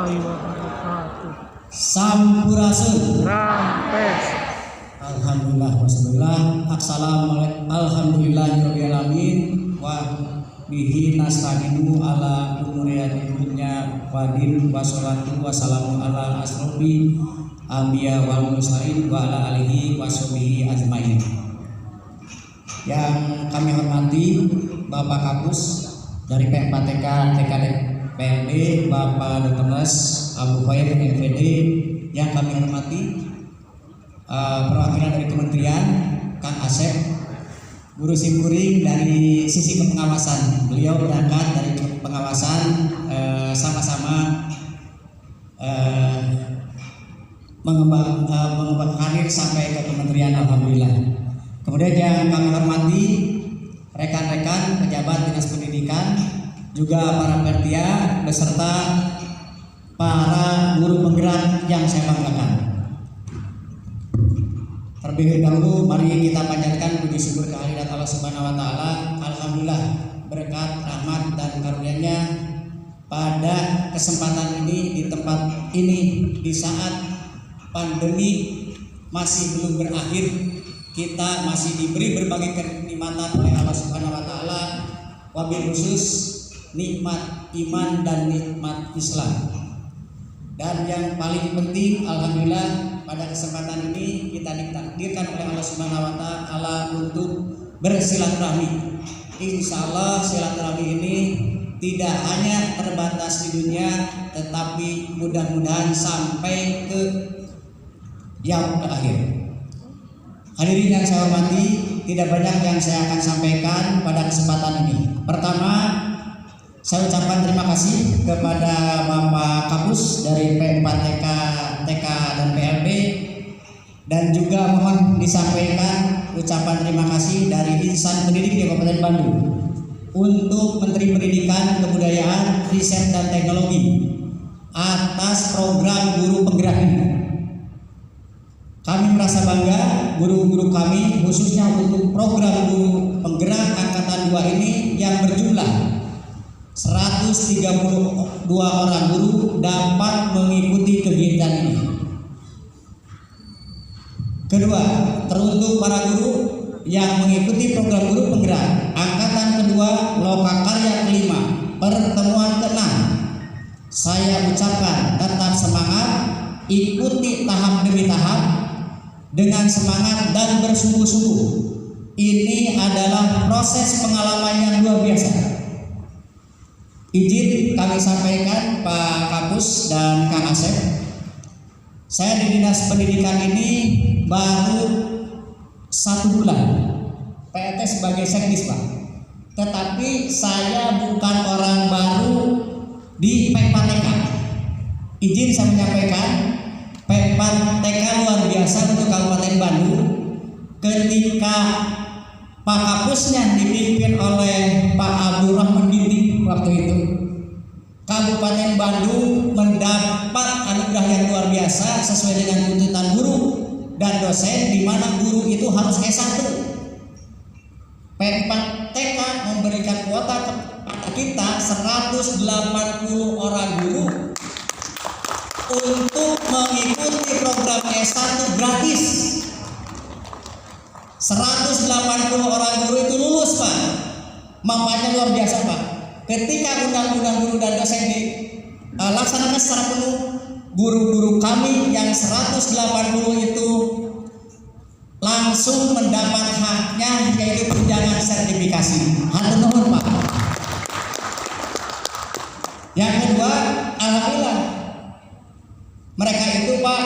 warahmatullahi wabarakatuh. Sampurasun. Rampes. Alhamdulillah wassallallahu. Assalamualaikum. Alhamdulillahirabbil alamin wa bihi nasta'inu ala umuri dunya wa din wa sholatu wassalamu ala asrofi anbiya wal mursalin wa ala alihi wa sahbihi ajmain. Yang kami hormati Bapak Kapus dari P4TK TKD PLD, Bapak Dr. Nas Abu Khair MVD, yang kami hormati perwakilan dari Kementerian, Kang Asep, Guru Simkuring dari sisi kepengawasan. Beliau berangkat dari pengawasan, sama-sama mengembang karir sampai ke Kementerian, alhamdulillah. Kemudian yang kami hormati rekan-rekan pejabat Dinas Pendidikan, juga para panitia beserta para guru penggerak yang saya banggakan. Terlebih dahulu mari kita panjatkan puji syukur kehadirat Allah Subhanahu wa taala. Alhamdulillah berkat rahmat dan karunia-Nya pada kesempatan ini, di tempat ini, di saat pandemi masih belum berakhir, kita masih diberi berbagai kenikmatan oleh Allah Subhanahu wa taala, wabil khusus nikmat iman dan nikmat Islam. Dan yang paling penting, alhamdulillah pada kesempatan ini kita ditakdirkan oleh Allah Subhanahu wa taala untuk bersilaturahmi. Insyaallah silaturahmi ini tidak hanya terbatas di dunia, tetapi mudah-mudahan sampai ke yang terakhir. Hadirin yang saya hormati, tidak banyak yang saya akan sampaikan pada kesempatan ini. Pertama, saya ucapkan terima kasih kepada Bapak Kapus dari P4TK, TK dan PLB, dan juga mohon disampaikan ucapan terima kasih dari insan pendidik di Kabupaten Bandung untuk Menteri Pendidikan, Kebudayaan, Riset dan Teknologi atas program guru penggerak ini. Kami merasa bangga guru-guru kami, khususnya untuk program guru penggerak angkatan 2 ini yang berjumlah 132 orang guru dapat mengikuti kegiatan ini. Kedua, teruntuk para guru yang mengikuti program guru penggerak angkatan kedua Lokakarya kelima pertemuan ke-6, saya ucapkan tetap semangat, ikuti tahap demi tahap dengan semangat dan bersungguh-sungguh. Ini adalah proses pengalaman yang luar biasa. Izin kami sampaikan Pak Kapus dan Kang Asep, saya di Dinas Pendidikan ini baru 1 bulan PLT sebagai sekdis, Pak. Tetapi saya bukan orang baru di P4TK. Izin saya menyampaikan, P4TK luar biasa untuk Kabupaten Bandung. Ketika Pak Kapusnya dipimpin oleh Pak Abdurrahman Dindi waktu itu, Kabupaten Bandung mendapat anugerah yang luar biasa sesuai dengan tuntutan guru dan dosen, di mana guru itu harus S1. P4TK memberikan kuota kepada kita 180 orang guru untuk mengikuti program S1 gratis. 180 orang guru itu lulus, Pak. Manfaatnya luar biasa, Pak. Ketika undang-undang guru dan dosen dilaksanakan secara penuh, guru-guru kami yang 180 itu langsung mendapat haknya, yaitu tunjangan sertifikasi. Hatur nuhun, Pak. Yang kedua, alhamdulillah mereka itu, Pak,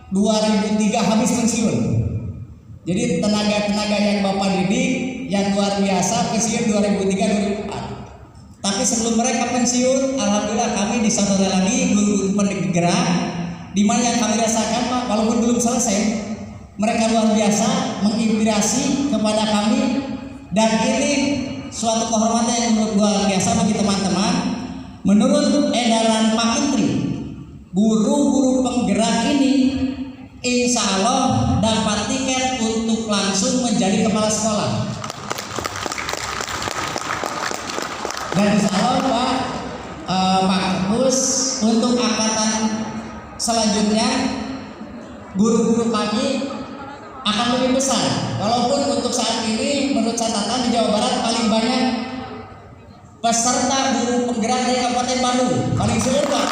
2003 habis pensiun. Jadi tenaga-tenaga yang Bapak didik yang luar biasa pensiun 2003-2004. Tapi sebelum mereka pensiun, alhamdulillah kami disodorkan lagi guru penggerak, di mana yang kami rasakan, Pak, walaupun belum selesai, mereka luar biasa menginspirasi kepada kami, dan ini suatu kehormatan yang menurut luar biasa bagi teman-teman. Menurut edaran Pak Menteri, guru-guru penggerak ini insya Allah dapat tiket untuk langsung menjadi kepala sekolah. Dan insya Allah Pak Kapus Kapus untuk angkatan selanjutnya guru-guru kami akan lebih besar. Walaupun untuk saat ini menurut catatan di Jawa Barat paling banyak peserta guru penggerak dari Kabupaten Bandung, paling sulit Pak.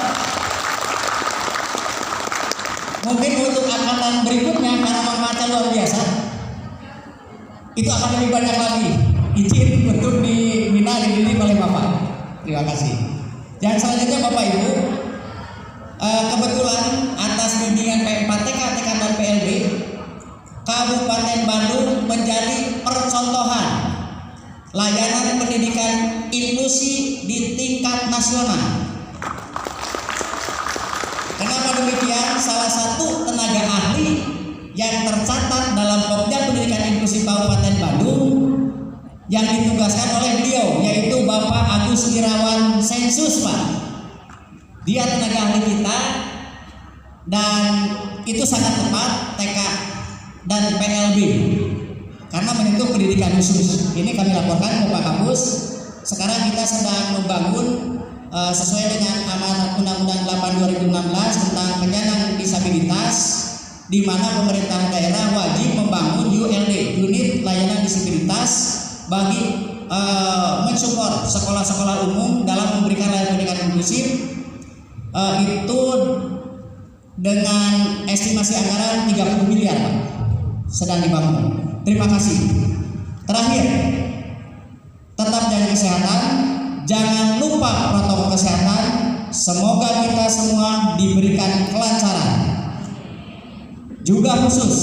Mungkin untuk angkatan berikutnya karena manfaatnya luar biasa, itu akan lebih banyak lagi. Izin untuk dibina dididik oleh Bapak. Terima kasih. Yang selanjutnya Bapak Ibu, kebetulan atas bimbingan P4TK, TK dan PLB, Kabupaten Bandung menjadi percontohan layanan pendidikan inklusi di tingkat nasional. Kenapa demikian? Salah satu tenaga ahli yang tercatat dalam Pokja Pendidikan Inklusi Kabupaten Bandung yang ditugaskan oleh beliau, yaitu Bapak Agus Irawan Sensus, Pak. Dia tenaga ahli kita dan itu sangat tepat TK dan PLB karena menyentuh pendidikan khusus. Ini kami laporkan ke Pak Kapus. Sekarang kita sedang membangun sesuai dengan amanat Undang-Undang 8 2016 tentang penyandang disabilitas, di mana pemerintah daerah wajib membangun ULD, unit layanan disabilitas, bagi mensupport sekolah-sekolah umum dalam memberikan layanan pendidikan inklusif, itu dengan estimasi anggaran 30 miliar Pak, sedang dibangun. Terima kasih. Terakhir, tetap jaga kesehatan, jangan lupa protokol kesehatan. Semoga kita semua diberikan kelancaran. Juga khusus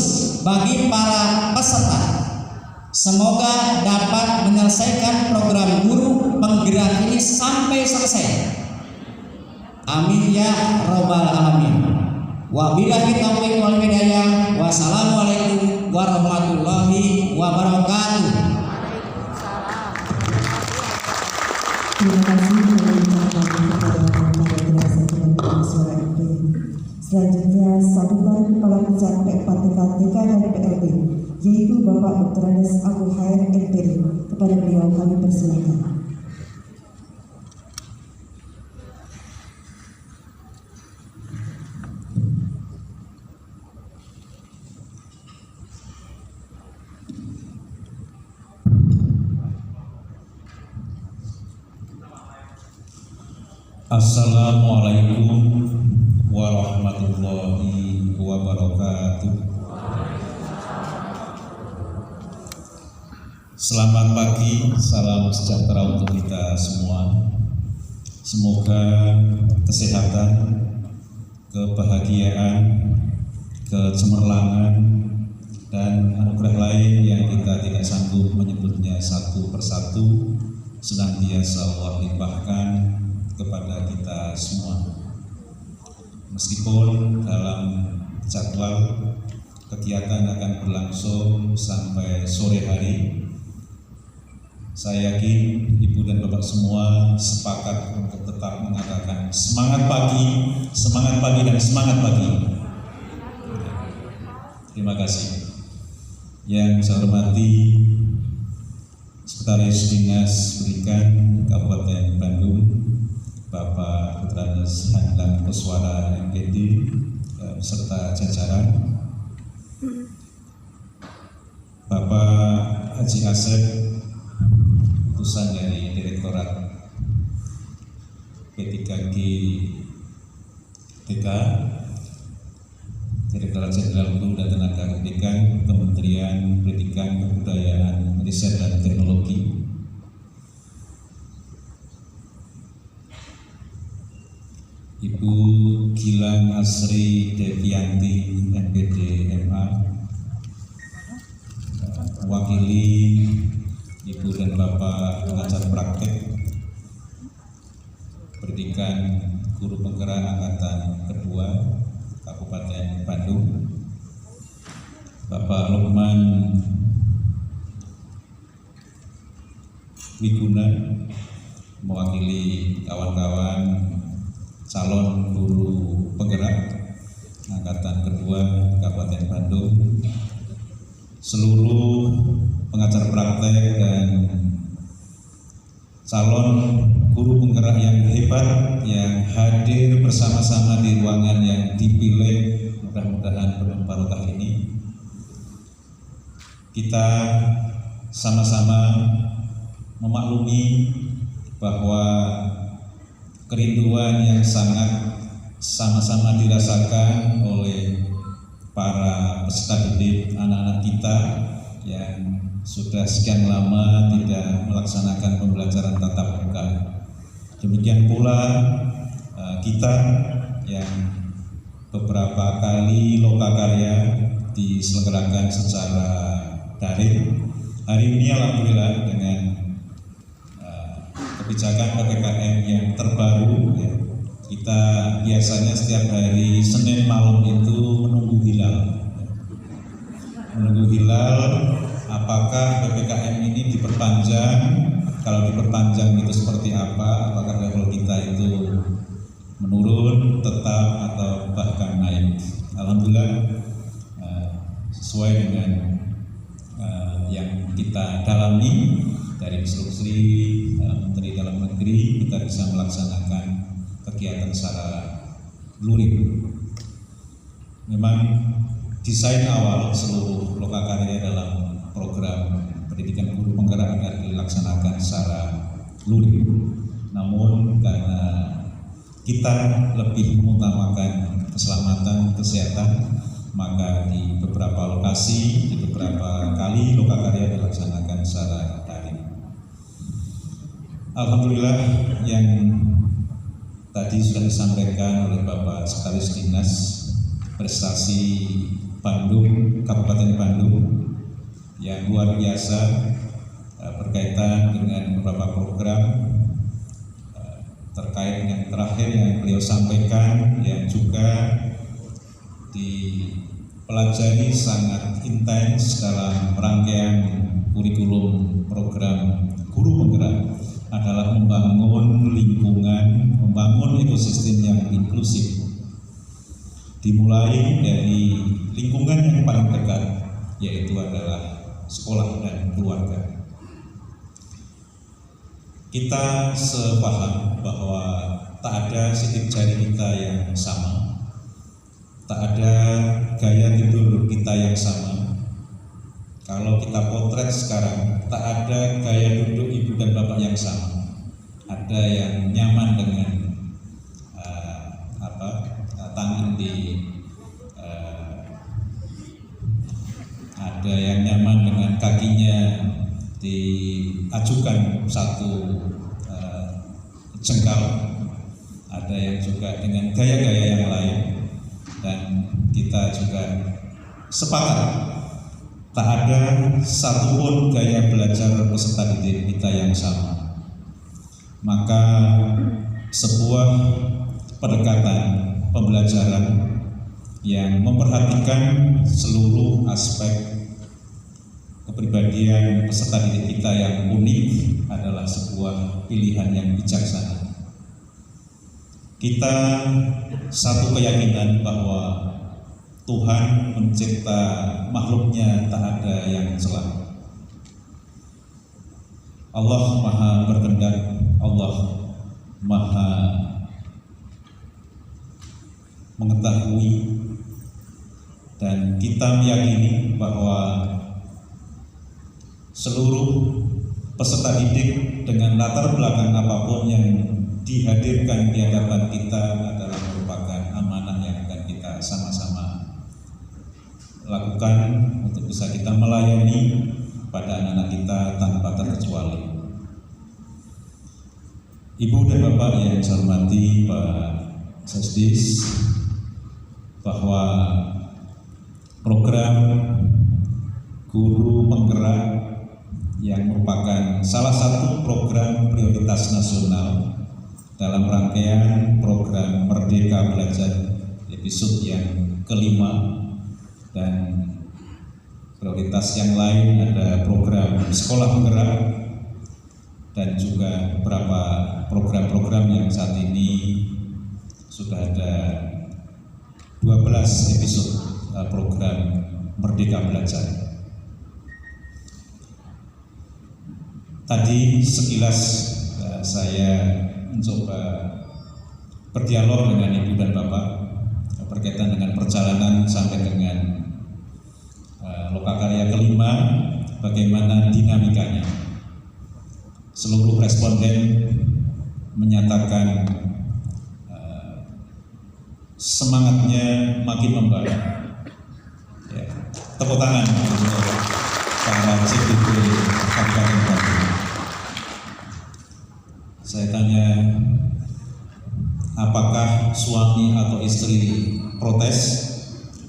bagi para peserta, semoga dapat menyelesaikan program guru penggerak ini sampai selesai. Amin ya robbal alamin. Wabillahi taufiq wal hidayah. Wassalamualaikum warahmatullahi wabarakatuh. Terima kasih kepada suara MP. Selanjutnya sambutan Kepala Pusat P4TK, TK dan PLB, yaitu Bapak Dr. Andes Abu Khair MPD. Kepada beliau kami persilakan. Assalamualaikum warahmatullahi wabarakatuh. Selamat pagi, salam sejahtera untuk kita semua. Semoga kesehatan, kebahagiaan, kecemerlangan, dan anugerah lain yang kita tidak sanggup menyebutnya satu persatu senantiasa Allah limpahkan kepada kita semua. Meskipun dalam jadwal kegiatan akan berlangsung sampai sore hari, saya yakin Ibu dan Bapak semua sepakat untuk tetap mengatakan semangat pagi dan semangat pagi. Terima kasih. Yang saya hormati Sekretaris Dinas Pendidikan Kabupaten Bandung, Bapak Dr. Andes Handang Kuswara MPD beserta jajaran, Bapak Haji Asep, utusan dari Direktorat P3G TK, Direktorat Jenderal Guru dan Tenaga Pendidikan, Kementerian Pendidikan, Kebudayaan, Riset dan Teknologi, Ibu Gilang Asri Devianti MPD MA, wakili Ibu dan Bapak pengajar praktek pendidikan guru penggerak angkatan kedua Kabupaten Bandung, Bapak Lukman Wiguna, mewakili kawan-kawan calon guru penggerak angkatan kedua Kabupaten Bandung, seluruh pengajar praktek dan calon guru penggerak yang hebat yang hadir bersama-sama di ruangan yang dipilih, mudah-mudahan penuh barokah ini. Kita sama-sama memaklumi bahwa kerinduan yang sangat sama-sama dirasakan oleh para peserta didik anak-anak kita yang sudah sekian lama tidak melaksanakan pembelajaran tatap muka. Demikian pula kita yang beberapa kali lokakarya diselenggarakan secara daring. Hari ini alhamdulillah dengan kebijakan PPKM yang terbaru ya, kita biasanya setiap hari Senin malam itu menunggu hilal apakah PPKM ini diperpanjang, kalau diperpanjang itu seperti apa, apakah level kita itu menurun, tetap atau bahkan naik. Alhamdulillah sesuai dengan yang kita dalami dari instruksi Menteri Dalam Negeri, kita bisa melaksanakan kegiatan secara luring. Memang desain awal seluruh lokakarya dalam program pendidikan guru penggerak agar dilaksanakan secara luring. Namun karena kita lebih mengutamakan keselamatan, kesehatan, maka di beberapa lokasi, di beberapa kali lokakarya dilaksanakan secara daring. Alhamdulillah yang tadi sudah disampaikan oleh Bapak Sekretaris Dinas Prestasi Bandung, Kabupaten Bandung yang luar biasa berkaitan dengan beberapa program terkait yang terakhir yang beliau sampaikan yang juga dipelajari sangat intens dalam rangkaian kurikulum program guru penggerak adalah membangun lingkungan, membangun ekosistem yang inklusif. Dimulai dari lingkungan yang paling dekat, yaitu adalah sekolah dan keluarga. Kita sepaham bahwa tak ada sidik jari kita yang sama, tak ada gaya tidur kita yang sama. Kalau kita potret sekarang, tak ada gaya duduk ibu dan bapak yang sama. Ada yang nyaman dengan tangan ada yang nyaman dengan kakinya diajukan satu jengkal, ada yang juga dengan gaya-gaya yang lain, dan kita juga sepakat tak ada satupun gaya belajar peserta didik kita yang sama. Maka sebuah pendekatan pembelajaran yang memperhatikan seluruh aspek kepribadian peserta didik kita yang unik adalah sebuah pilihan yang bijaksana. Kita satu keyakinan bahwa Tuhan mencipta makhluknya tak ada yang celah. Allah Maha berkehendak, Allah Maha mengetahui, dan kita meyakini bahwa seluruh peserta didik dengan latar belakang apapun yang dihadirkan di hadapan kita adalah merupakan amanah yang akan kita sama-sama lakukan untuk bisa kita melayani pada anak-anak kita tanpa terkecuali. Ibu dan Bapak yang saya hormati, Pak Sesdis, bahwa program guru penggerak yang merupakan salah satu program prioritas nasional dalam rangkaian program Merdeka Belajar episode yang kelima, dan prioritas yang lain ada program sekolah penggerak dan juga beberapa program-program yang saat ini sudah ada 12 episode program Merdeka Belajar. Tadi sekilas saya mencoba berdialog dengan Ibu dan Bapak berkaitan dengan perjalanan sampai dengan lokakarya kelima, bagaimana dinamikanya. Seluruh responden menyatakan semangatnya makin membaik. Ya, tepuk tangan untuk para CDP Kabupaten Bandung. Saya tanya, apakah suami atau istri protes?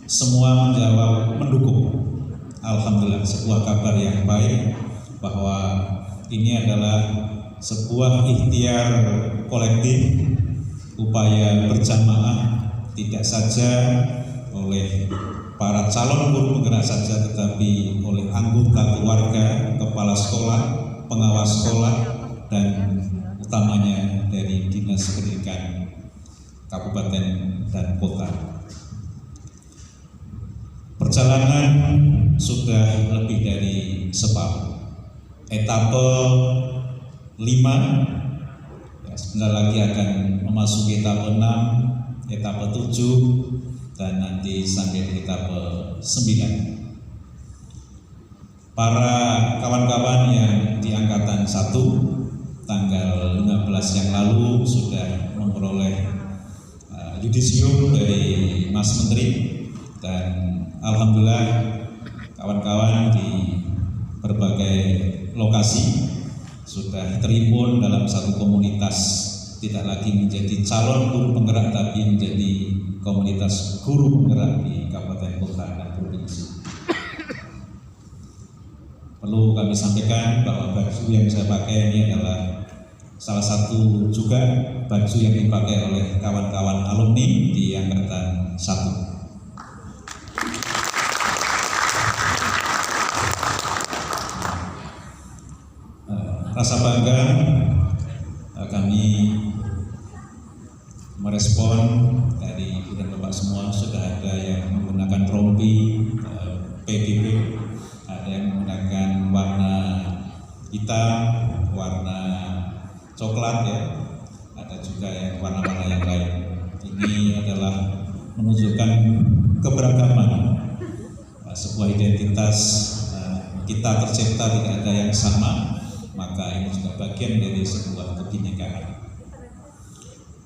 Semua menjawab mendukung. Alhamdulillah, sebuah kabar yang baik bahwa ini adalah sebuah ikhtiar kolektif, upaya berjamaah, tidak saja oleh para calon guru penggerak saja, tetapi oleh anggota keluarga, kepala sekolah, pengawas sekolah, dan utamanya dari Dinas Pendidikan Kabupaten dan Kota. Perjalanan sudah lebih dari separuh. Etape 5 ya, sebentar lagi akan memasuki etape 6, etape 7, dan nanti sampai di etape 9. Para kawan-kawan yang di Angkatan 1 tanggal 15 yang lalu sudah memperoleh yudisium dari Mas Menteri, dan alhamdulillah kawan-kawan di berbagai lokasi sudah terimpun dalam satu komunitas, tidak lagi menjadi calon guru penggerak tapi menjadi komunitas guru penggerak di kabupaten, kota, dan provinsi. Perlu kami sampaikan bahwa baju yang saya pakai ini adalah salah satu juga baju yang dipakai oleh kawan-kawan alumni di Angkatan 1. Rasa bangga kami merespon dari Ibu dan Bapak semua. Sudah ada yang menggunakan rompi PDP, ada yang menggunakan warna hitam, warna coklat ya, ada juga yang warna-warna yang lain. Ini adalah menunjukkan keberagaman, sebuah identitas kita tercipta tidak ada yang sama, maka ini juga bagian dari sebuah kebinekaan.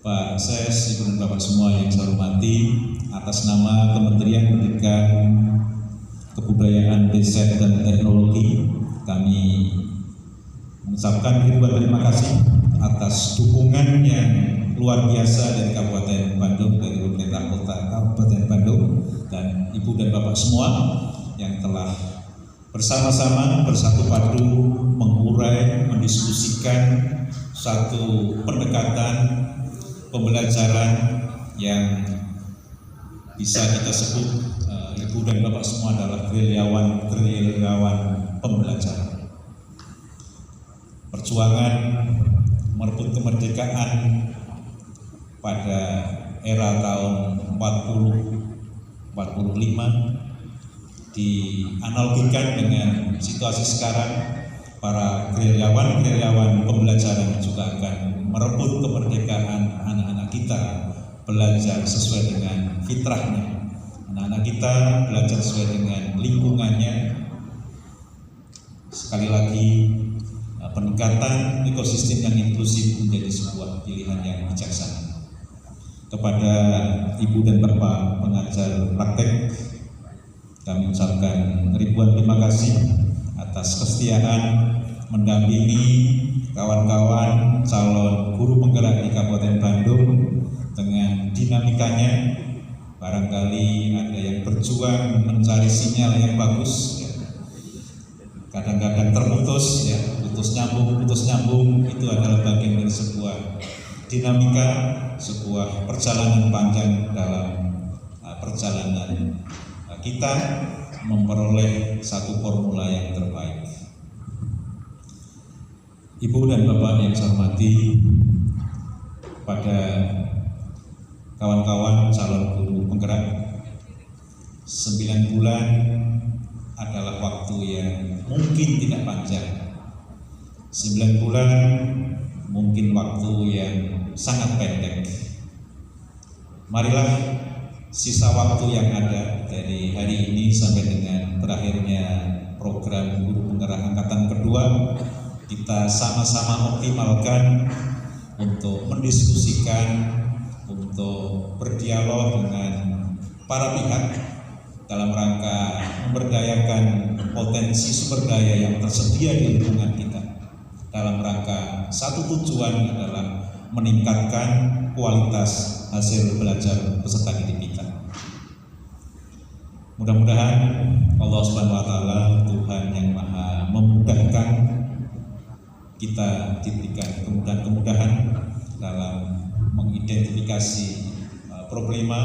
Pak Ses, Ibu dan Bapak semua yang saya hormati, atas nama Kementerian Pendidikan, Kebudayaan, Riset, dan Teknologi, kami mengucapkan ribuan terima kasih atas dukungan yang luar biasa dari Kabupaten Bandung, dari pemerintah kota Kabupaten Bandung, dan Ibu dan Bapak semua yang telah bersama-sama bersatu padu mengurai, mendiskusikan satu pendekatan pembelajaran yang bisa kita sebut Ibu dan Bapak semua adalah gerilyawan pembelajaran. Perjuangan merebut kemerdekaan pada era tahun 40-45 dianalogikan dengan situasi sekarang. Para gerilyawan pembelajaran juga akan merebut kemerdekaan anak-anak kita, belajar sesuai dengan fitrahnya. Anak-anak kita belajar sesuai dengan lingkungannya. Sekali lagi, pendekatan ekosistem yang inklusif menjadi sebuah pilihan yang bijaksana. Kepada Ibu dan Bapak pengajar praktek, kami ucapkan ribuan terima kasih atas kesetiaan mendampingi kawan-kawan calon guru penggerak di Kabupaten Bandung dengan dinamikanya. Barangkali ada yang berjuang mencari sinyal yang bagus, kadang-kadang terputus, putus nyambung, itu adalah bagian dari sebuah dinamika, sebuah perjalanan panjang dalam perjalanan kita memperoleh satu formula yang terbaik. Ibu dan Bapak yang saya hormati, pada kawan-kawan calon guru penggerak, 9 bulan adalah waktu yang mungkin tidak panjang. 9 bulan mungkin waktu yang sangat pendek. Marilah sisa waktu yang ada dari hari ini sampai dengan berakhirnya program Guru Penggerak Angkatan Kedua, kita sama-sama optimalkan untuk mendiskusikan, untuk berdialog dengan para pihak dalam rangka memberdayakan potensi sumber daya yang tersedia di lingkungan kita. Dalam rangka satu tujuan adalah meningkatkan kualitas hasil belajar peserta didik kita. Mudah-mudahan Allah Subhanahu wa Ta'ala, Tuhan yang Maha memudahkan, kita diberikan kemudahan-kemudahan dalam mengidentifikasi problema,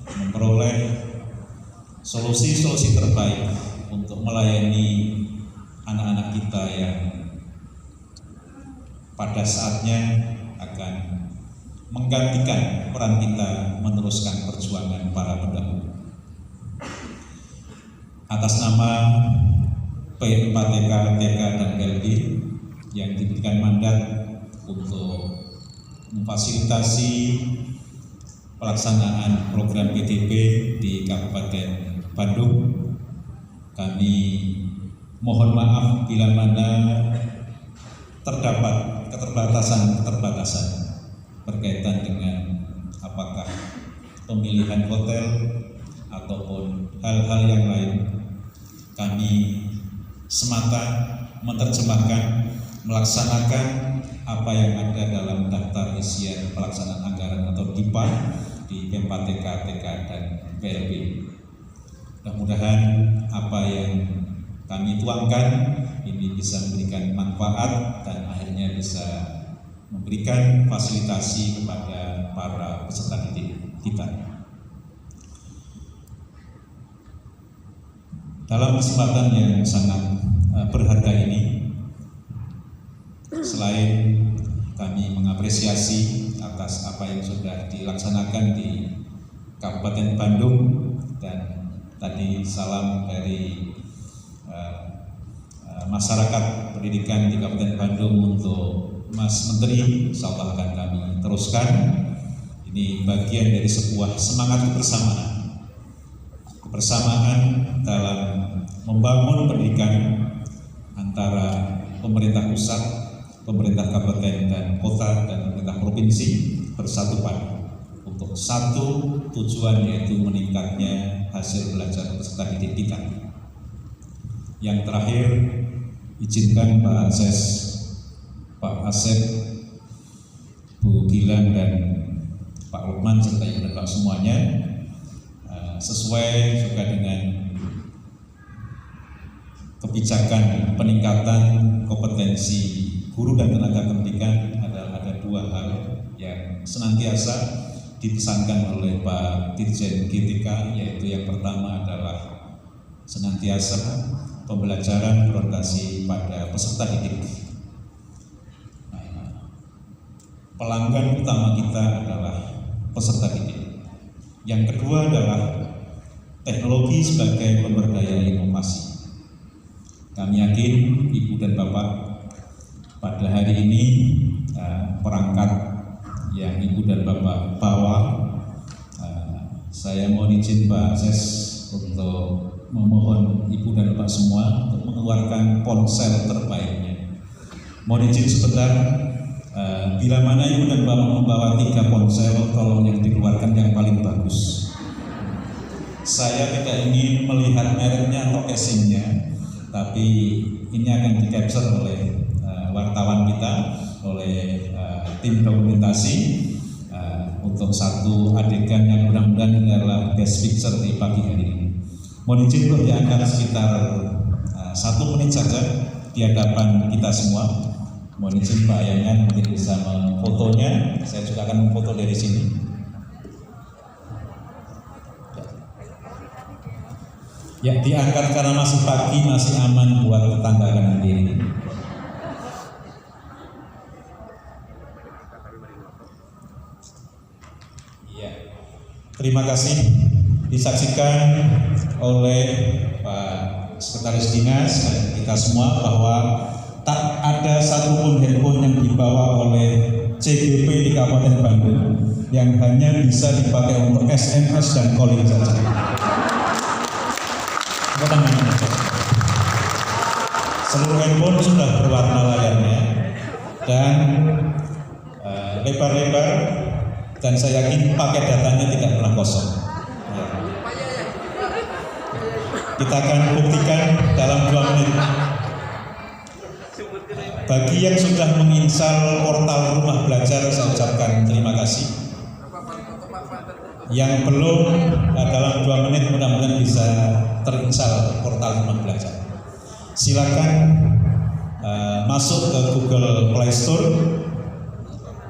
memperoleh solusi-solusi terbaik untuk melayani anak-anak kita yang pada saatnya akan menggantikan peran kita meneruskan perjuangan para pendahulu. Atas nama P4TK, TK, dan LB yang diberikan mandat untuk memfasilitasi pelaksanaan program PTP di Kabupaten Bandung, kami mohon maaf bila mana terdapat keterbatasan berkaitan dengan apakah pemilihan hotel ataupun hal-hal yang lain. Kami semata menerjemahkan, melaksanakan apa yang ada dalam daftar isian pelaksanaan anggaran atau DIPA di P4TK, TK, dan PLB. Mudah-mudahan apa yang kami tuangkan ini bisa memberikan manfaat dan akhirnya bisa memberikan fasilitasi kepada para peserta didik kita. Dalam kesempatan yang sangat berharga ini, selain kami mengapresiasi atas apa yang sudah dilaksanakan di Kabupaten Bandung, dan tadi salam dari masyarakat pendidikan di Kabupaten Bandung untuk Mas Menteri, insyaallah akan kami teruskan. Ini bagian dari sebuah semangat kebersamaan dalam membangun pendidikan antara pemerintah pusat, pemerintah kabupaten dan kota, dan pemerintah provinsi bersatu padu untuk satu tujuan, yaitu meningkatnya hasil belajar peserta didik kita. Yang terakhir, izinkan Pak Ses, Pak Asep, Bu Gilang, dan Pak Lukman serta Ibu dan Pak semuanya, sesuai juga dengan kebijakan peningkatan kompetensi guru dan tenaga pendidikan, ada dua hal yang senantiasa dipesankan oleh Pak Dirjen GTK, yaitu yang pertama adalah senantiasa pembelajaran berorientasi pada peserta didik. Pelanggan utama kita adalah peserta didik. Yang kedua adalah teknologi sebagai pemberdaya inovasi. Kami yakin Ibu dan Bapak pada hari ini perangkat yang Ibu dan Bapak bawa, saya mohon izin Pak Ses untuk memohon Ibu dan Bapak semua untuk mengeluarkan ponsel terbaiknya. Mohon izin sebentar, bila mana Ibu dan Bapak membawa 3 ponsel, tolong yang dikeluarkan yang paling bagus. Saya tidak ingin melihat mereknya atau casingnya, tapi ini akan di-capture oleh wartawan kita, oleh tim dokumentasi untuk satu adegan yang mudah-mudahan adalah best picture di pagi hari ini. Mohon izin untuk diangkat sekitar 1 menit saja di hadapan kita semua. Mohon izin Pak Yangan mungkin bisa memfotonya. Saya juga akan memfoto dari sini. Ya, diangkat karena masih pagi, masih aman buat tetangga kanan kiri. Ya, terima kasih. Disaksikan oleh Pak Sekretaris Dinas dan kita semua bahwa tak ada satupun handphone yang dibawa oleh CGP di Kabupaten Bandung yang hanya bisa dipakai untuk SMS dan calling saja. Seluruh handphone sudah berwarna layarnya dan lebar-lebar, dan saya yakin paket datanya tidak pernah kosong. Ya. Kita akan buktikan dalam 2 menit. Bagi yang sudah menginstal portal Rumah Belajar, saya ucapkan terima kasih. Yang belum, dalam 2 menit mudah-mudahan bisa terinstall portal Rumah Belajar. Silakan masuk ke Google Play Store,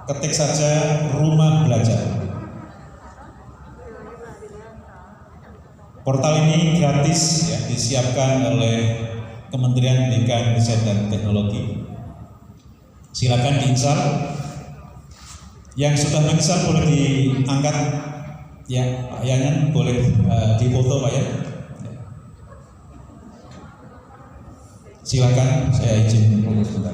ketik saja Rumah Belajar. Portal ini gratis, ya, disiapkan oleh Kementerian Pendidikan, Riset dan Teknologi. Silakan diinstal. Yang sudah menginstal boleh diangkat, ya, Pak Yayan, boleh difoto Pak ya. Silakan, saya izin foto sebentar.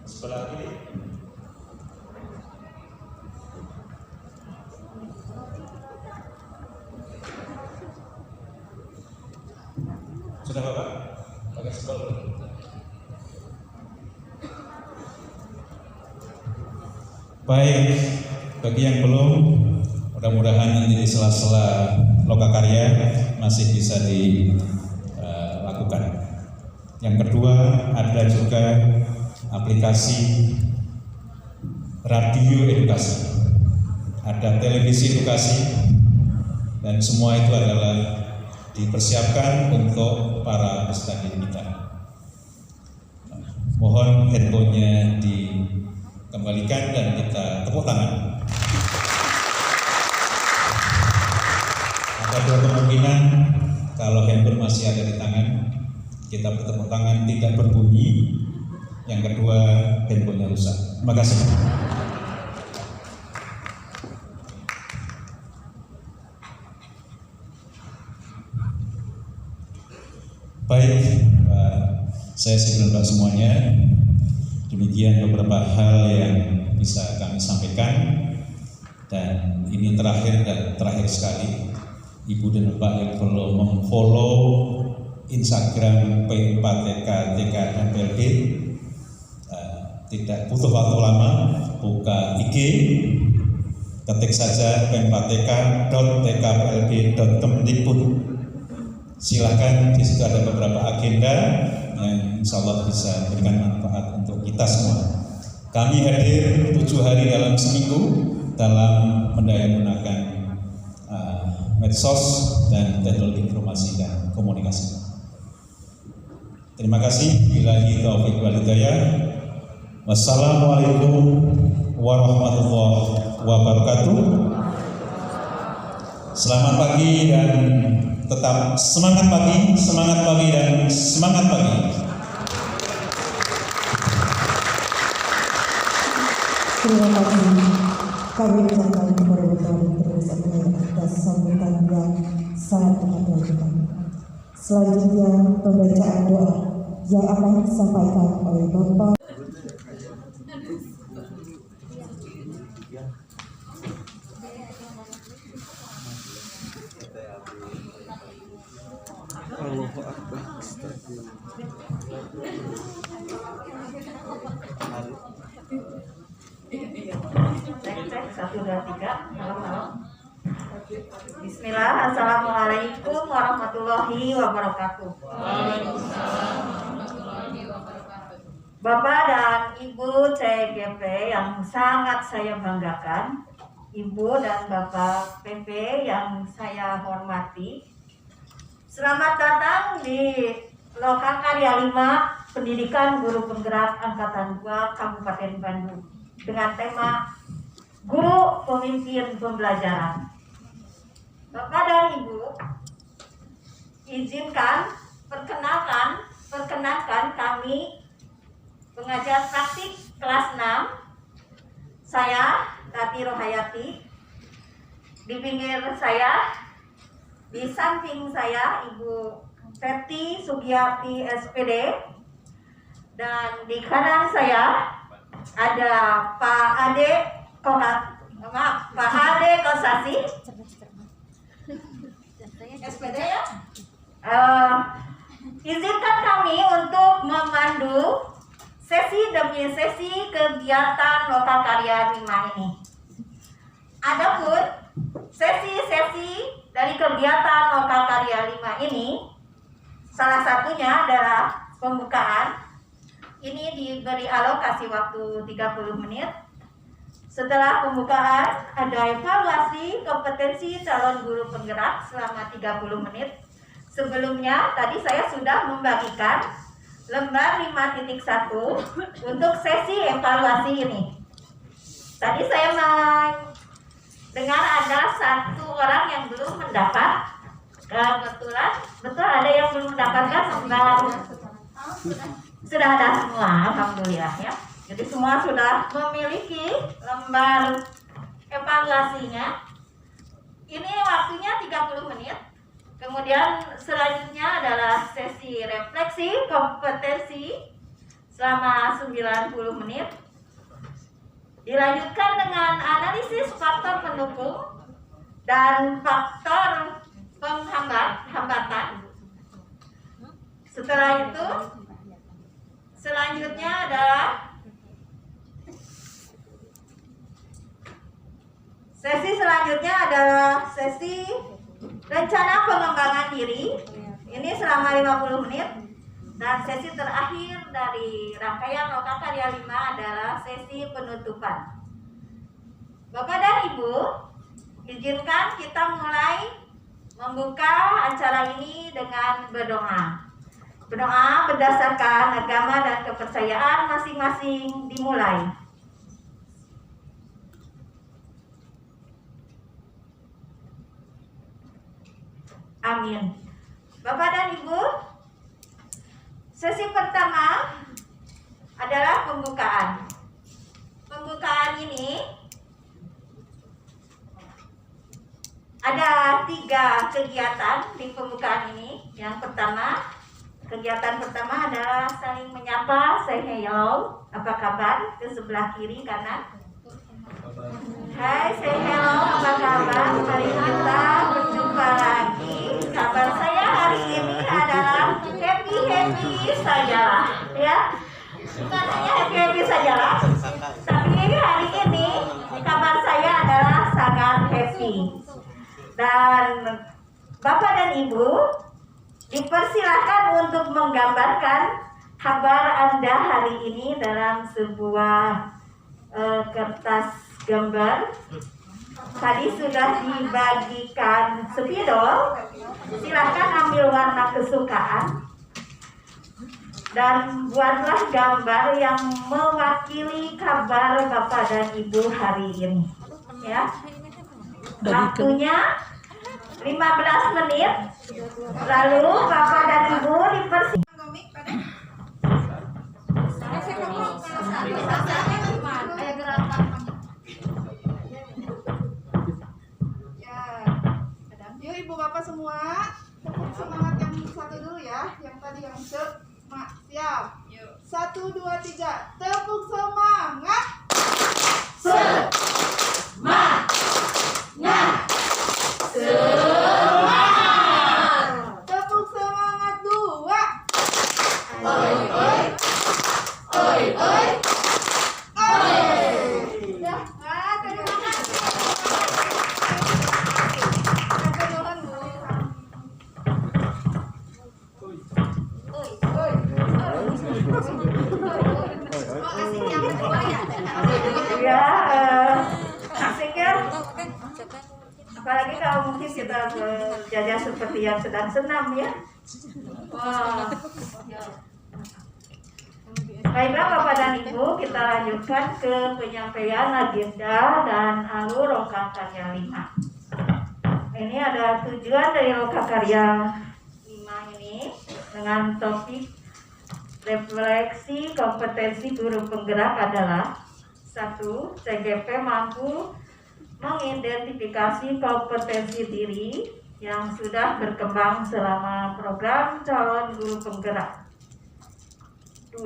Sebelah kiri. Sudah Bapak? Pakai scroll. Baik, bagi yang belum, mudah-mudahan nanti di sela-sela lokakarya masih bisa dilakukan. Yang kedua, ada juga aplikasi radio edukasi, ada televisi edukasi, dan semua itu adalah dipersiapkan untuk para peserta didik kita. Mohon handphonenya dikembalikan dan kita tepuk tangan. Ada 2 kemungkinan, kalau handphone masih ada di tangan, kita bertepuk tangan tidak berbunyi. Yang kedua, handphonenya rusak. Terima kasih. Baik, saya sebelum semuanya, demikian beberapa hal yang bisa kami sampaikan, dan ini terakhir dan terakhir sekali, Ibu dan Bapak yang perlu memfollow Instagram P4TK TK MPLD, tidak butuh waktu lama, buka IG, ketik saja p4tk.tkplb.kemdikbud. Silakan, di situ ada beberapa agenda yang insya Allah bisa memberikan manfaat untuk kita semua. Kami hadir 7 hari dalam seminggu dalam menggunakan medsos dan teknologi informasi dan komunikasi. Terima kasih. Billahi taufiq wal hidayah. Wassalamualaikum warahmatullahi wabarakatuh. Selamat pagi dan tetap semangat pagi dan semangat pagi. Terima kasih. Kami ucapkan kepada Bapak Terus atas sambutan yang sangat mengagumkan. Selanjutnya pembacaan doa yang akan disampaikan oleh Bapak. Allahu Akbar. Cek 1, 2, 3. Halo. Bismillah. Assalamualaikum warahmatullahi wabarakatuh. Bapak dan Ibu CGP yang sangat saya banggakan, Ibu dan Bapak PP yang saya hormati, selamat datang di Lokakarya 5 Pendidikan Guru Penggerak Angkatan 2 Kabupaten Bandung dengan tema Guru Pemimpin Pembelajaran. Bapak dan Ibu, izinkan perkenalkan kami pengajar praktik kelas 6. Saya Tati Rohayati. Di pinggir saya, di samping saya Ibu Feti Sugiyarti SPD, dan di kanan saya ada Pak Ade Kosasi SPD ya. Izinkan kami untuk memandu sesi demi sesi kegiatan Lokakarya 5 ini. Adapun sesi-sesi dari kegiatan Lokakarya 5 ini, salah satunya adalah pembukaan. Ini diberi alokasi waktu 30 menit. Setelah pembukaan, ada evaluasi kompetensi calon guru penggerak selama 30 menit. Sebelumnya, tadi saya sudah membagikan lembar 5.1 untuk sesi evaluasi ini. Tadi saya mendengar ada satu orang yang belum mendapat. Kebetulan, betul ada yang belum mendapatkan lembar. Sudah ada semua, alhamdulillah ya. Jadi semua sudah memiliki lembar evaluasinya. Ini waktunya 30 menit. Kemudian selanjutnya adalah sesi refleksi kompetensi selama 90 menit. Dilanjutkan dengan analisis faktor pendukung dan faktor hambatan. Setelah itu, selanjutnya adalah sesi rencana pengembangan diri. Ini selama 50 menit. Dan sesi terakhir dari rangkaian Lokakarya 5 adalah sesi penutupan. Bapak dan Ibu, izinkan kita mulai membuka acara ini dengan berdoa. Berdoa berdasarkan agama dan kepercayaan masing-masing dimulai. Amin. Bapak dan Ibu, sesi pertama adalah pembukaan. Pembukaan ini ada 3 kegiatan di pembukaan ini. Yang pertama, kegiatan pertama adalah saling menyapa, say hello, apa kabar, ke sebelah kiri kanan. Hai, say hello, apa kabar? Mari kita berjumpa lagi. Kabar saya hari ini adalah happy sajalah, ya. Bukan hanya happy sajalah, tapi hari ini kabar saya adalah sangat happy. Dan Bapak dan Ibu dipersilakan untuk menggambarkan kabar Anda hari ini dalam sebuah kertas gambar. Tadi sudah dibagikan spidol. Silahkan ambil warna kesukaan dan buatlah gambar yang mewakili kabar Bapak dan Ibu hari ini. Ya. Waktunya 15 menit. Lalu Bapak dan Ibu dipersilakan. Yuk Ibu Bapak semua, tepuk semangat yang satu dulu ya. Yang tadi yang siap. 1, 2, 3, tepuk semangat. Tepuk semangat 2. Ya, terima kasih. Ya, sehingga apalagi kalau mungkin kita berjajah seperti yang sedang senam ya. Wah. Baiklah Bapak dan Ibu, kita lanjutkan ke penyampaian agenda dan alur Lokakarya 5. Ini ada tujuan dari Lokakarya 5 dengan topik refleksi kompetensi guru penggerak adalah 1. CGP mampu mengidentifikasi kompetensi diri yang sudah berkembang selama program calon guru penggerak. 2.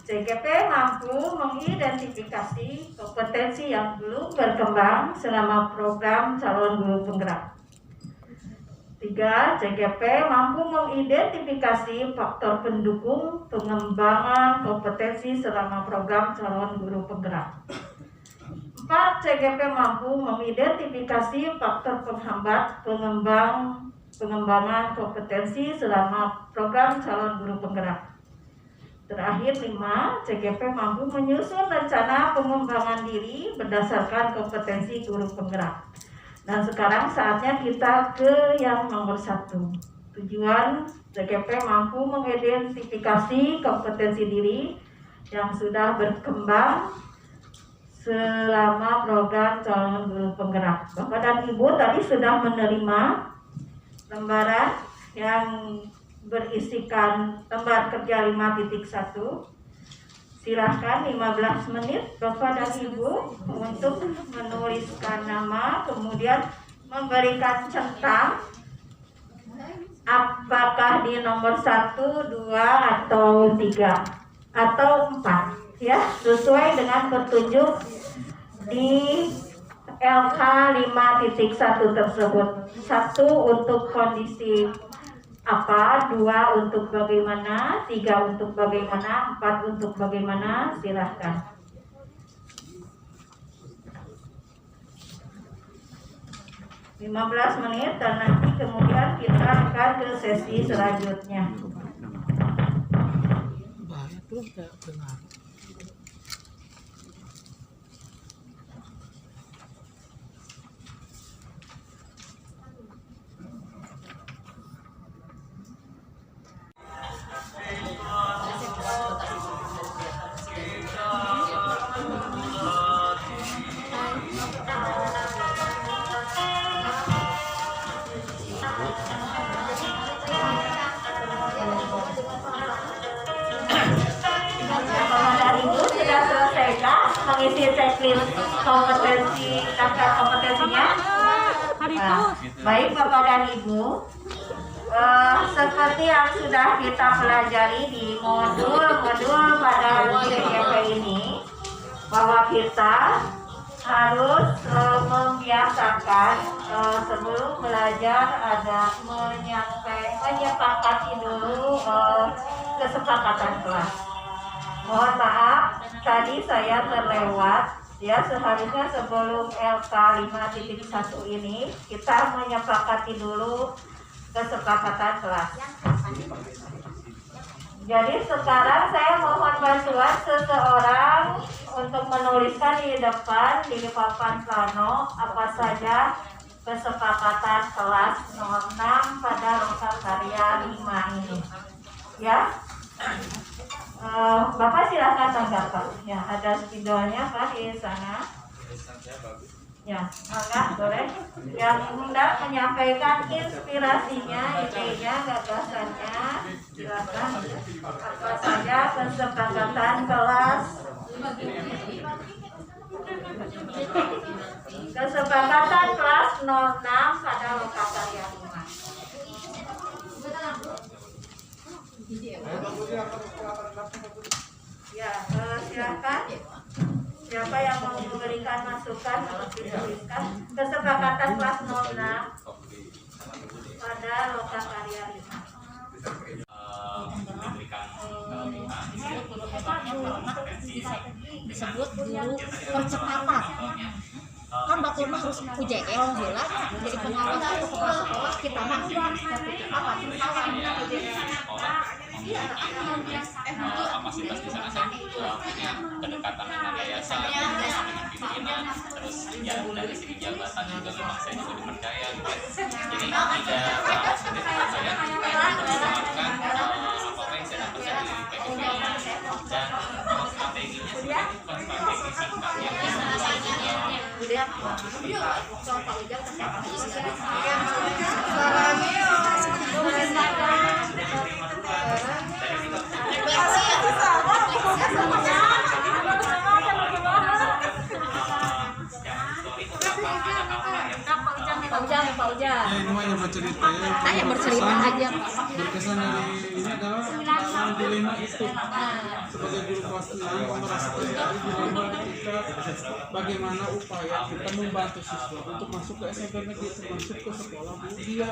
CGP mampu mengidentifikasi kompetensi yang belum berkembang selama program calon guru penggerak. 3. CGP mampu mengidentifikasi faktor pendukung pengembangan kompetensi selama program calon guru penggerak. 4. CGP mampu mengidentifikasi faktor penghambat pengembangan kompetensi selama program calon guru penggerak. Terakhir 5. CGP mampu menyusun rencana pengembangan diri berdasarkan kompetensi guru penggerak. Dan sekarang saatnya kita ke yang nomor 1. Tujuan CGP mampu mengidentifikasi kompetensi diri yang sudah berkembang selama program calon guru penggerak. Bapak dan Ibu tadi sudah menerima lembaran yang berisikan lembar kerja 5.1. Silahkan 15 menit Bapak dan Ibu untuk menuliskan nama, kemudian memberikan centang apakah di nomor 1, 2, atau 3 atau 4 ya, sesuai dengan petunjuk di LK 5.1 tersebut. 1 untuk kondisi apa, 2 untuk bagaimana, 3 untuk bagaimana, 4 untuk bagaimana, silahkan. – 15 menit dan nanti kemudian kita akan ke sesi selanjutnya. Bahaya tuh kayak benar. Mengisi checklist kompetensi, daftar kompetensinya. Nah, baik Bapak dan Ibu, seperti yang sudah kita pelajari di modul-modul pada CGP ini, bahwa kita harus membiasakan sebelum belajar ada menyepakati dulu kesepakatan kelas. Mohon maaf, tadi saya terlewat ya, seharusnya sebelum LK 5.1 ini kita menyepakati dulu kesepakatan kelas. Jadi sekarang saya mohon bantuan seseorang untuk menuliskan di depan di papan plano apa saja kesepakatan kelas nomor 6 pada lokakarya 5 ini ya. Bapak silahkan tanggapan. Ya, ada spidolnya Pak di sana. Ya, maka boleh. Yang hendak menyampaikan inspirasinya, idenya, gagasannya, silakan. Apa saja kesepakatan kelas. Kesepakatan kelas 06 pada lokakarya 5. Ya, silakan. Siapa yang mau memberikan masukan harus dituliskan. Kesepakatan kelas 06 pada lokakarya 5. Disebut guru percepatan. Kan bapak mah harus UJL jelas, jadi pengawas atau kepala sekolah kita mah enggak sertifikat pasti salah. Kapasitas di sana saya punya kedekatan dengan yayasan, dengan pimpinan, terus ya dari segi jabatan juga memang saya juga dipercaya gitu. Jadi tidak sulit buat saya melakukan apa yang saya dapat dari PPP dan strateginya sebenarnya bukan strategi singkat yang kemudian soal Pak Ujang tentang Pak Ujang. Ya, ini mah yang bercerita ya. Nah, yang bercerita aja. Berkesan dari ini adalah dalam dilema itu. Sebagai guru kelas 6 merasakan sekali dilema ketika bagaimana upaya kita membantu siswa untuk masuk ke SMP negeri termasuk ke sekolah mulia.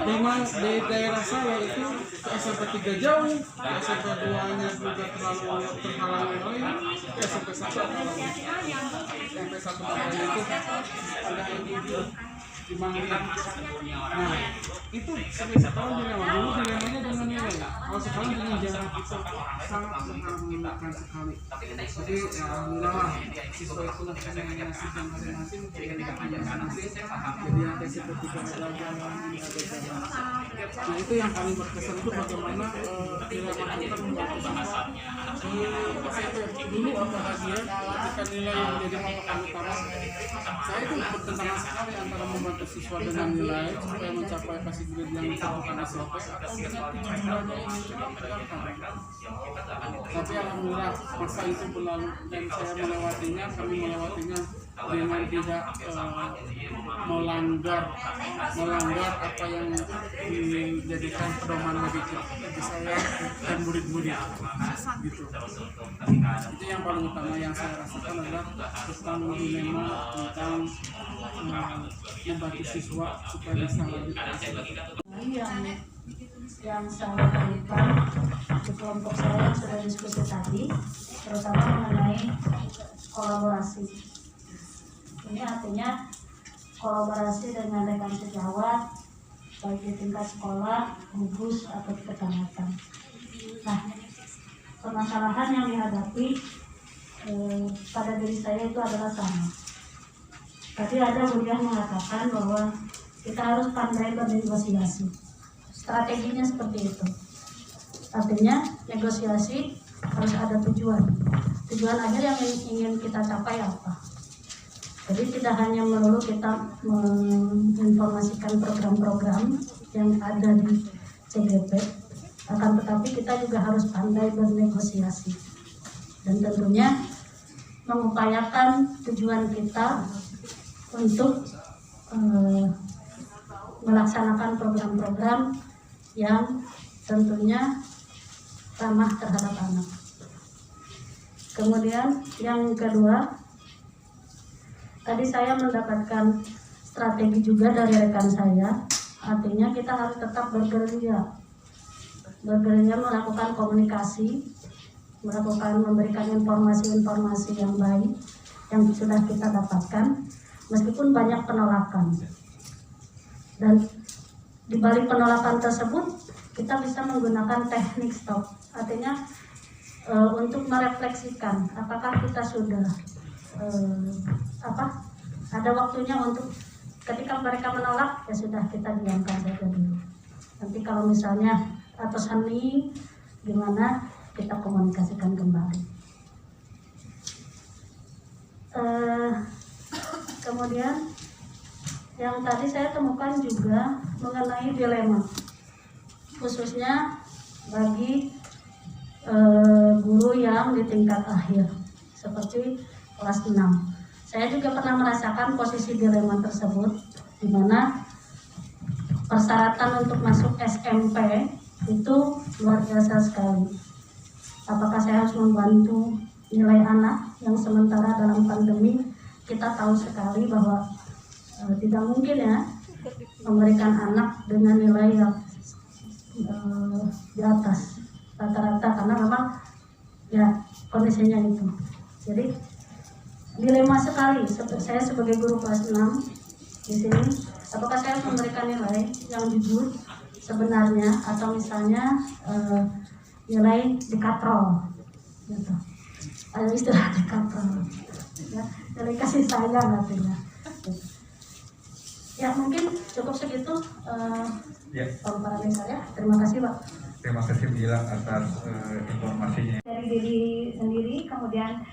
Di daerah saya itu ke SMP 3 jauh, ke SMP 2-nya juga terlalu terhalang lain, ke SMP 1 SMP 1 itu ada yang di Mangga. Nah, itu sampai sekarang dilema. Dulu dilemanya dengan nilai. Kalau sekarang dengan jarak itu sangat menyenangkan sekali. Jadi ya alhamdulillah siswa itu mempunyai nasib masing-masing. Jadi ada seperti belajar ada jalan. Nah itu yang paling berkesan itu bagaimana dilema kita membantu siswa. Dulu apalagi ya ketika nilai yang menjadi patokan utama, saya itu bertentangan sekali antara membantu siswa dengan nilai supaya mencapai kasih grade yang ditentukan SMP atau dengan tujuannya ini coba tegakkan. Tapi alhamdulillah masa itu berlalu dan saya melewatinya, kami melewatinya dengan tidak melanggar apa yang dijadikan pedoman bagi saya dan murid-murid gitu. Itu yang paling utama yang saya rasakan adalah tentang dilema tentang membantu siswa supaya bisa lanjut. Yang saya berikan di kelompok saya yang sudah diskusi tadi, terutama mengenai kolaborasi. Ini artinya kolaborasi dengan rekan sejawat, baik di tingkat sekolah, gugus atau kecamatan. Nah, permasalahan yang dihadapi pada diri saya itu adalah sama. Tadi ada beliau mengatakan bahwa kita harus pandai bernegosiasi. Strateginya seperti itu. Artinya negosiasi harus ada tujuan. Tujuan akhir yang ingin kita capai apa? Jadi tidak hanya melulu kita menginformasikan program-program yang ada di CGP, akan tetapi kita juga harus pandai bernegosiasi. Dan tentunya mengupayakan tujuan kita untuk melaksanakan program-program yang tentunya ramah terhadap anak. Kemudian yang kedua, tadi saya mendapatkan strategi juga dari rekan saya, artinya kita harus tetap bergerilya melakukan komunikasi, memberikan informasi-informasi yang baik yang sudah kita dapatkan, meskipun banyak penolakan. Dan di balik penolakan tersebut kita bisa menggunakan teknik stop, artinya untuk merefleksikan apakah kita sudah ada waktunya untuk ketika mereka menolak ya sudah kita diamkan saja dulu. Nanti kalau misalnya atau seni gimana kita komunikasikan kembali. Kemudian yang tadi saya temukan juga mengenai dilema, khususnya bagi guru yang di tingkat akhir seperti kelas 6. Saya juga pernah merasakan posisi dilema tersebut, di mana persyaratan untuk masuk SMP itu luar biasa sekali. Apakah saya harus membantu nilai anak yang sementara dalam pandemi kita tahu sekali bahwa tidak mungkin ya memberikan anak dengan nilai yang di atas rata-rata, karena memang ya kondisinya itu. Jadi dilema sekali saya sebagai guru kelas 6 di sini, apakah saya harus memberikan nilai yang jujur sebenarnya atau misalnya nilai dikatrol gitu. Ada istilah dikatrol ya, nilai kasih sayang artinya gitu. Ya mungkin cukup segitu pemaparan saya. Terima kasih Pak. Terima kasih Bila atas informasinya. Dari diri sendiri, kemudian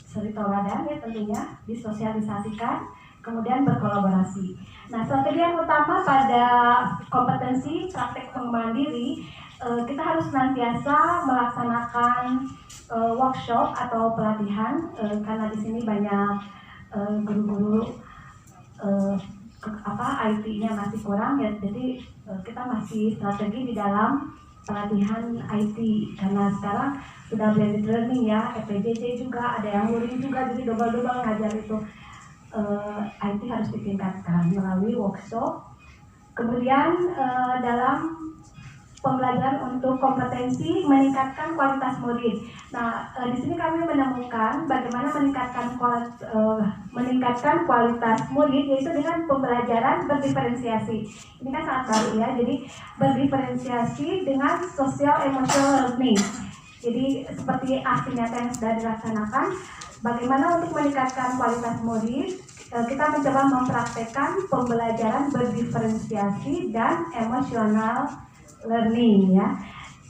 suri tauladan ya tentunya, disosialisasikan, kemudian berkolaborasi. Nah, strategi yang utama pada kompetensi praktek pengembangan diri, kita harus senantiasa melaksanakan workshop atau pelatihan, karena di sini banyak guru-guru IT-nya masih kurang ya, jadi kita masih strategi di dalam pelatihan IT, karena sekarang sudah blended learning ya, EPJJ juga ada yang luring juga, jadi double-double ngajar itu. IT harus ditingkatkan melalui workshop. Kemudian dalam pembelajaran untuk kompetensi meningkatkan kualitas murid. Nah, di sini kami menemukan bagaimana meningkatkan kualitas murid, yaitu dengan pembelajaran berdiferensiasi. Ini kan sangat baru ya, jadi berdiferensiasi dengan social emotional learning. Jadi seperti aksi nyata yang sudah dilaksanakan, bagaimana untuk meningkatkan kualitas murid, kita mencoba mempraktekkan pembelajaran berdiferensiasi dan emotional learning ya,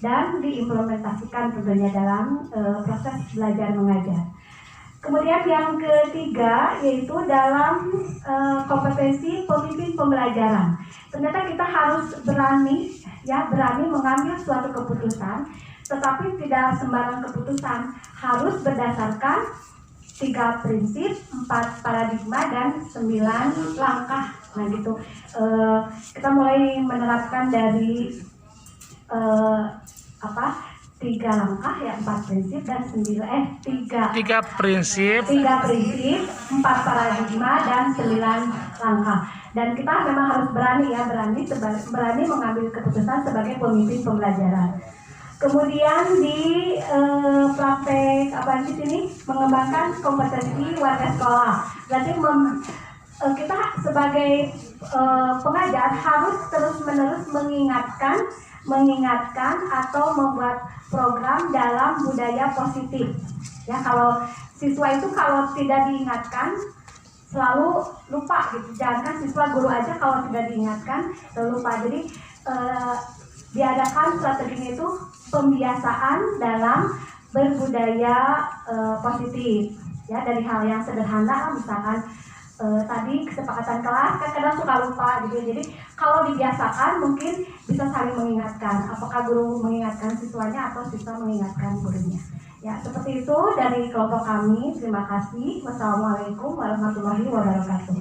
dan diimplementasikan tentunya dalam proses belajar mengajar. Kemudian yang ketiga yaitu dalam kompetensi pemimpin pembelajaran. Ternyata kita harus berani mengambil suatu keputusan, tetapi tidak sembarang keputusan, harus berdasarkan 3 prinsip, 4 paradigma, dan 9 langkah. Nah gitu, kita mulai menerapkan dari 3 langkah ya, 4 prinsip dan 3 prinsip, 4 paradigma dan 9 langkah. Dan kita memang harus berani mengambil keputusan sebagai pemimpin pembelajaran. Kemudian di praktek di sini mengembangkan kompetensi warga sekolah. Berarti kita sebagai pengajar harus terus-menerus mengingatkan atau membuat program dalam budaya positif. Ya, kalau siswa itu kalau tidak diingatkan selalu lupa gitu. Jangan siswa, guru aja kalau tidak diingatkan selalu lupa. Jadi diadakan strateginya itu pembiasaan dalam berbudaya positif ya, dari hal yang sederhana, misalkan tadi kesepakatan kelas kan kadang suka lupa gitu. Jadi kalau dibiasakan mungkin bisa saling mengingatkan, apakah guru mengingatkan siswanya atau siswa mengingatkan gurunya ya. Seperti itu dari kelompok kami. Terima kasih. Wassalamualaikum warahmatullahi wabarakatuh.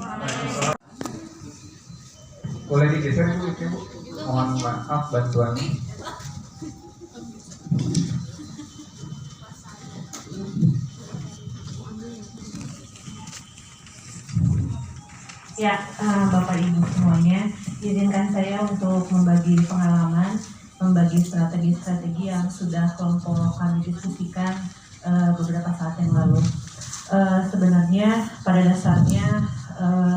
Boleh digeser Bu, Ibu? Mohon maaf bantuannya. Ya, Bapak Ibu semuanya, izinkan saya untuk membagi pengalaman, membagi strategi-strategi yang sudah kelompok kami diskusikan beberapa saat yang lalu. Sebenarnya pada dasarnya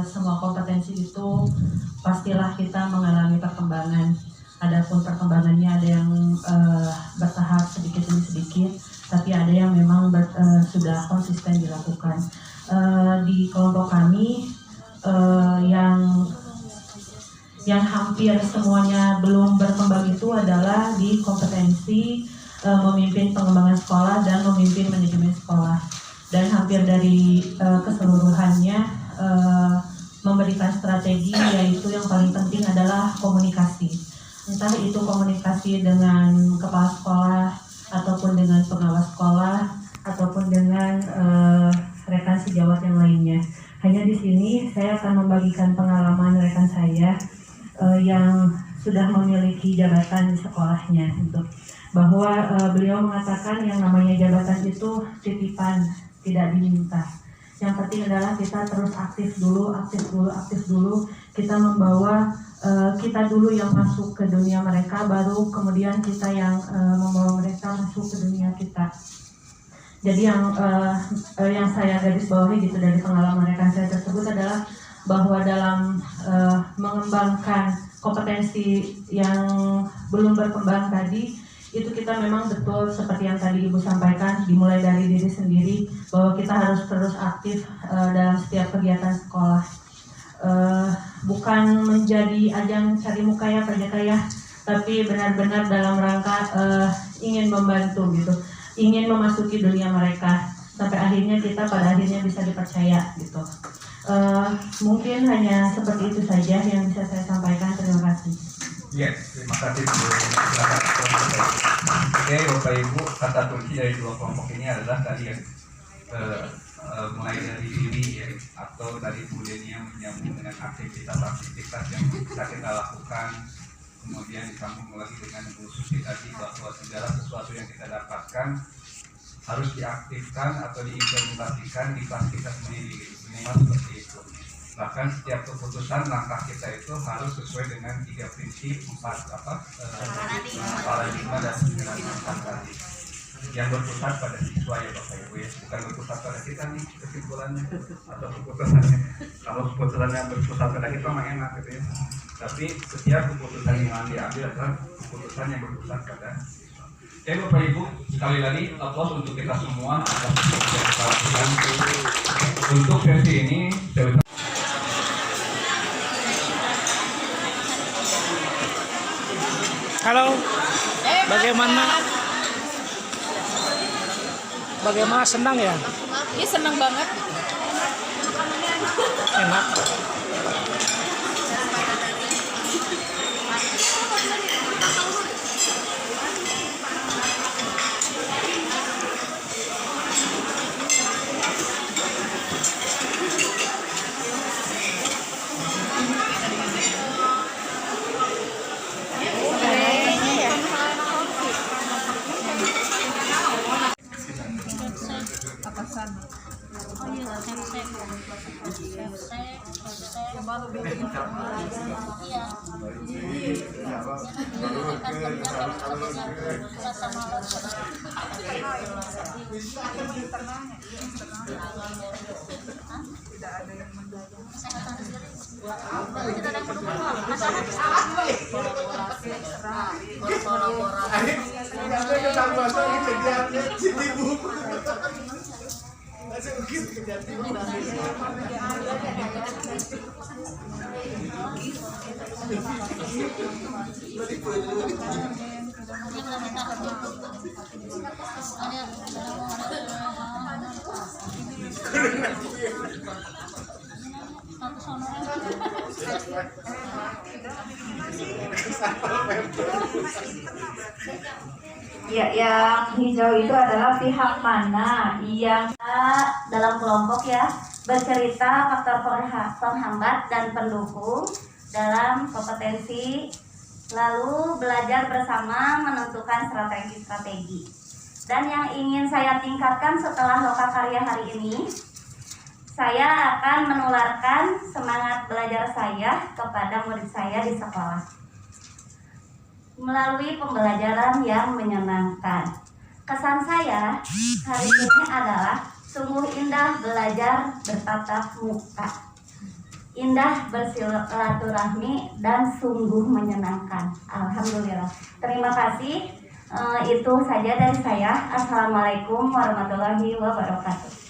semua kompetensi itu pastilah kita mengalami perkembangan. Adapun perkembangannya ada yang bertahap sedikit demi sedikit, tapi ada yang memang sudah konsisten dilakukan. Di kelompok kami yang hampir semuanya belum berkembang itu adalah di kompetensi memimpin pengembangan sekolah dan memimpin manajemen sekolah, dan hampir dari keseluruhannya memberikan strategi, yaitu yang paling penting adalah komunikasi, entah itu komunikasi dengan kepala sekolah ataupun dengan pengawas sekolah ataupun dengan rekan sejawat yang lainnya. Hanya di sini saya akan membagikan pengalaman rekan saya yang sudah memiliki jabatan di sekolahnya, bahwa beliau mengatakan yang namanya jabatan itu titipan, tidak diminta. Yang penting adalah kita terus aktif dulu, kita membawa kita dulu yang masuk ke dunia mereka, baru kemudian kita yang membawa mereka masuk ke dunia kita. Jadi yang saya garis bawahi gitu dari pengalaman rekan saya tersebut adalah bahwa dalam mengembangkan kompetensi yang belum berkembang tadi, itu kita memang betul seperti yang tadi Ibu sampaikan, dimulai dari diri sendiri, bahwa kita harus terus aktif dalam setiap kegiatan sekolah. Bukan menjadi ajang cari muka ya, tapi benar-benar dalam rangka ingin membantu gitu, ingin memasuki dunia mereka. akhirnya kita pada akhirnya bisa dipercaya gitu. Mungkin hanya seperti itu saja yang bisa saya sampaikan. Terima kasih. Yes, terima kasih Bu. Oke, Bapak Ibu, kata kunci dari dua kelompok ini adalah tadi ya, mulai dari diri ya, atau dari budaya menyambung dengan aktivitas yang bisa kita lakukan, kemudian disambung lagi dengan Bu Susi tadi bahwa segala sesuatu yang kita dapatkan harus diaktifkan atau diimplementasikan di kelas kita sendiri, minimal seperti itu. Bahkan setiap keputusan langkah kita itu harus sesuai dengan 3 prinsip, 4 paradigma dan 9 langkah tadi yang berpusat pada siswa ya Bapak Ibu ya, bukan berpusat pada kita nih kesimpulannya atau keputusannya. Kalau keputusannya berpusat pada kita mah enak gitu ya, tapi setiap keputusan yang diambil adalah keputusan yang berpusat pada siswa. Oke Bapak Ibu, sekali lagi aplaus untuk kita semua atas perhatian. Untuk sesi ini Halo, bagaimana senang ya? Iya senang banget. Enak. Ya, yang hijau itu adalah pihak mana yang dalam kelompok ya, bercerita faktor penghambat dan pendukung dalam kompetensi, lalu belajar bersama menentukan strategi-strategi. Dan yang ingin saya tingkatkan setelah lokakarya hari ini, saya akan menularkan semangat belajar saya kepada murid saya di sekolah melalui pembelajaran yang menyenangkan. Kesan saya hari ini adalah sungguh indah belajar bertatap muka, indah bersilaturahmi, dan sungguh menyenangkan. Alhamdulillah. Terima kasih. Itu saja dari saya. Assalamualaikum warahmatullahi wabarakatuh.